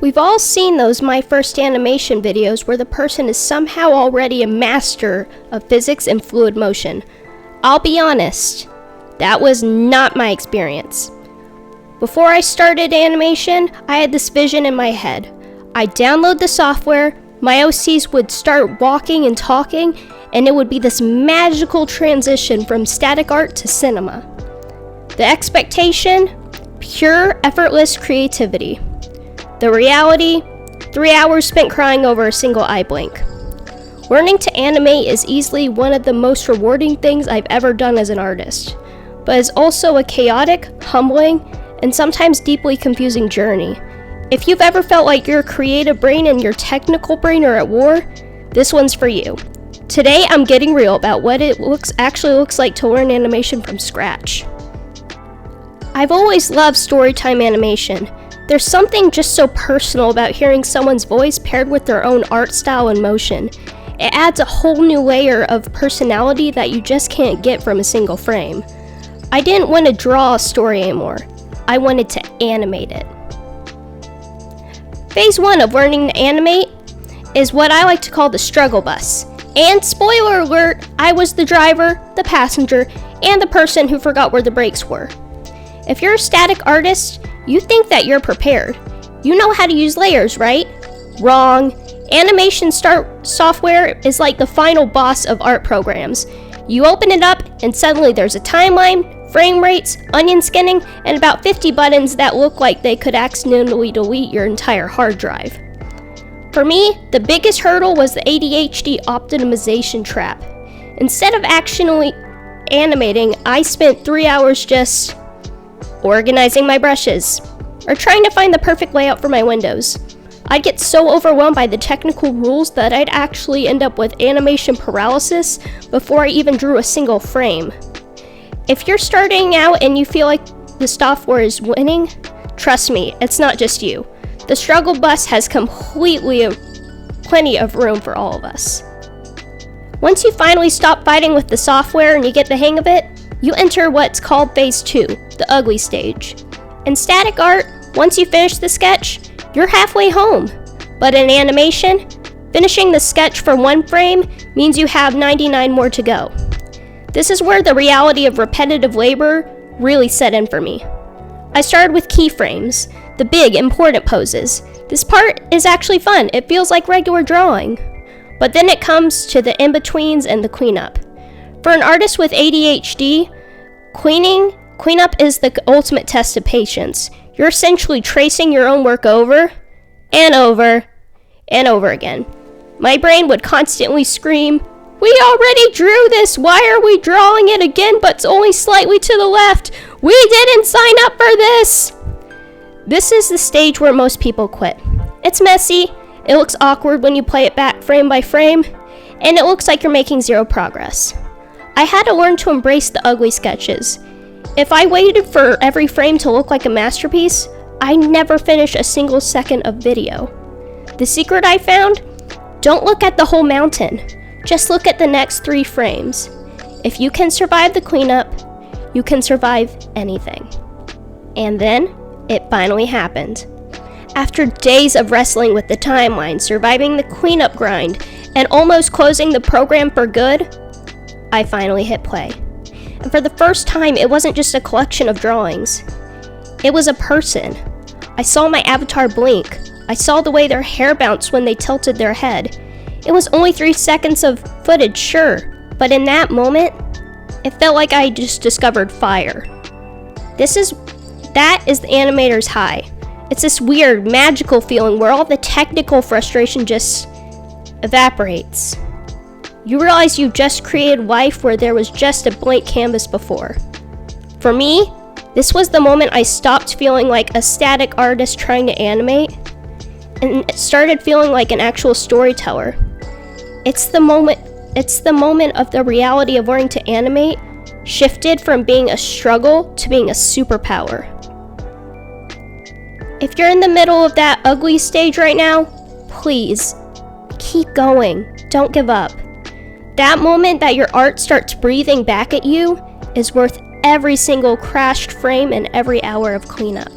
We've all seen those My First Animation videos where the person is somehow already a master of physics and fluid motion. I'll be honest, that was not my experience. Before I started animation, I had this vision in my head. I'd download the software, my OCs would start walking and talking, and it would be this magical transition from static art to cinema. The expectation, pure, effortless creativity. The reality, 3 hours spent crying over a single eye blink. Learning to animate is easily one of the most rewarding things I've ever done as an artist, but is also a chaotic, humbling, and sometimes deeply confusing journey. If you've ever felt like your creative brain and your technical brain are at war, this one's for you. Today I'm getting real about what it actually looks like to learn animation from scratch. I've always loved storytime animation. There's something just so personal about hearing someone's voice paired with their own art style and motion. It adds a whole new layer of personality that you just can't get from a single frame. I didn't want to draw a story anymore. I wanted to animate it. Phase 1 of learning to animate is what I like to call the struggle bus. And spoiler alert, I was the driver, the passenger, and the person who forgot where the brakes were. If you're a static artist, you think that you're prepared. You know how to use layers, right? Wrong. Animation software is like the final boss of art programs. You open it up and suddenly there's a timeline, frame rates, onion skinning, and about 50 buttons that look like they could accidentally delete your entire hard drive. For me, the biggest hurdle was the ADHD optimization trap. Instead of actually animating, I spent 3 hours just organizing my brushes, or trying to find the perfect layout for my windows. I'd get so overwhelmed by the technical rules that I'd actually end up with animation paralysis before I even drew a single frame. If you're starting out and you feel like the software is winning, trust me, it's not just you. The struggle bus has plenty of room for all of us. Once you finally stop fighting with the software and you get the hang of it, you enter what's called phase 2, the ugly stage. In static art, once you finish the sketch, you're halfway home. But in animation, finishing the sketch for one frame means you have 99 more to go. This is where the reality of repetitive labor really set in for me. I started with keyframes, the big, important poses. This part is actually fun. It feels like regular drawing. But then it comes to the in-betweens and the cleanup. For an artist with ADHD, cleanup is the ultimate test of patience. You're essentially tracing your own work over and over and over again. My brain would constantly scream, "We already drew this! Why are we drawing it again but it's only slightly to the left? We didn't sign up for this!" This is the stage where most people quit. It's messy, it looks awkward when you play it back frame by frame, and it looks like you're making zero progress. I had to learn to embrace the ugly sketches. If I waited for every frame to look like a masterpiece, I never finish a single second of video. The secret I found? Don't look at the whole mountain. Just look at the next 3 frames. If you can survive the cleanup, you can survive anything. And then, it finally happened. After days of wrestling with the timeline, surviving the cleanup grind, and almost closing the program for good, I finally hit play. And for the first time, it wasn't just a collection of drawings. It was a person. I saw my avatar blink. I saw the way their hair bounced when they tilted their head. It was only 3 seconds of footage, sure, but in that moment, it felt like I just discovered fire. That is the animator's high. It's this weird, magical feeling where all the technical frustration just evaporates. You realize you've just created life where there was just a blank canvas before. For me, this was the moment I stopped feeling like a static artist trying to animate and started feeling like an actual storyteller. It's the moment of the reality of learning to animate shifted from being a struggle to being a superpower. If you're in the middle of that ugly stage right now, please keep going. Don't give up. That moment that your art starts breathing back at you is worth every single crashed frame and every hour of cleanup.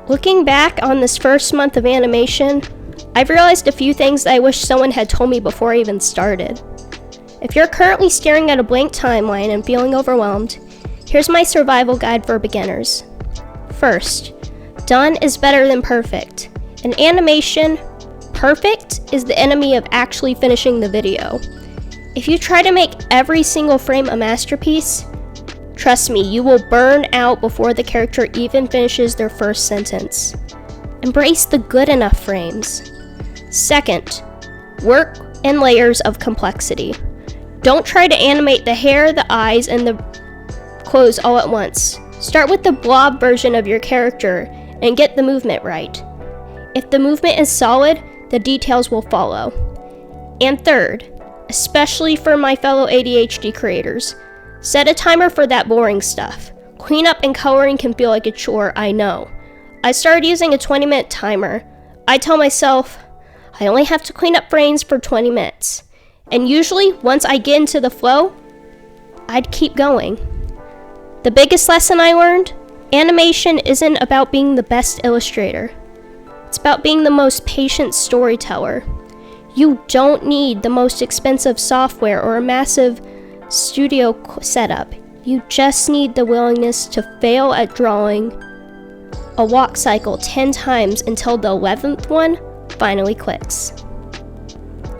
Looking back on this first month of animation, I've realized a few things that I wish someone had told me before I even started. If you're currently staring at a blank timeline and feeling overwhelmed, here's my survival guide for beginners. First, done is better than perfect. In animation, perfect is the enemy of actually finishing the video. If you try to make every single frame a masterpiece, trust me, you will burn out before the character even finishes their first sentence. Embrace the good enough frames. Second, work in layers of complexity. Don't try to animate the hair, the eyes, and the clothes all at once. Start with the blob version of your character and get the movement right. If the movement is solid, the details will follow. And third, especially for my fellow ADHD creators, set a timer for that boring stuff. Cleanup and coloring can feel like a chore, I know. I started using a 20-minute timer. I tell myself, I only have to clean up frames for 20 minutes. And usually, once I get into the flow, I'd keep going. The biggest lesson I learned, animation isn't about being the best illustrator. It's about being the most patient storyteller. You don't need the most expensive software or a massive studio setup. You just need the willingness to fail at drawing a walk cycle 10 times until the 11th one finally clicks.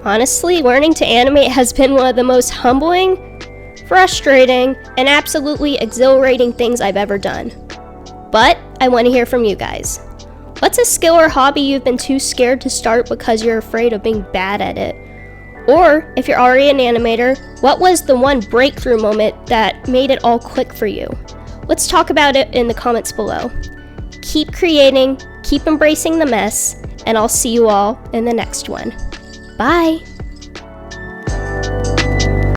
Honestly, learning to animate has been one of the most humbling, frustrating, and absolutely exhilarating things I've ever done. But I want to hear from you guys. What's a skill or hobby you've been too scared to start because you're afraid of being bad at it? Or, if you're already an animator, what was the one breakthrough moment that made it all click for you? Let's talk about it in the comments below. Keep creating, keep embracing the mess, and I'll see you all in the next one. Bye!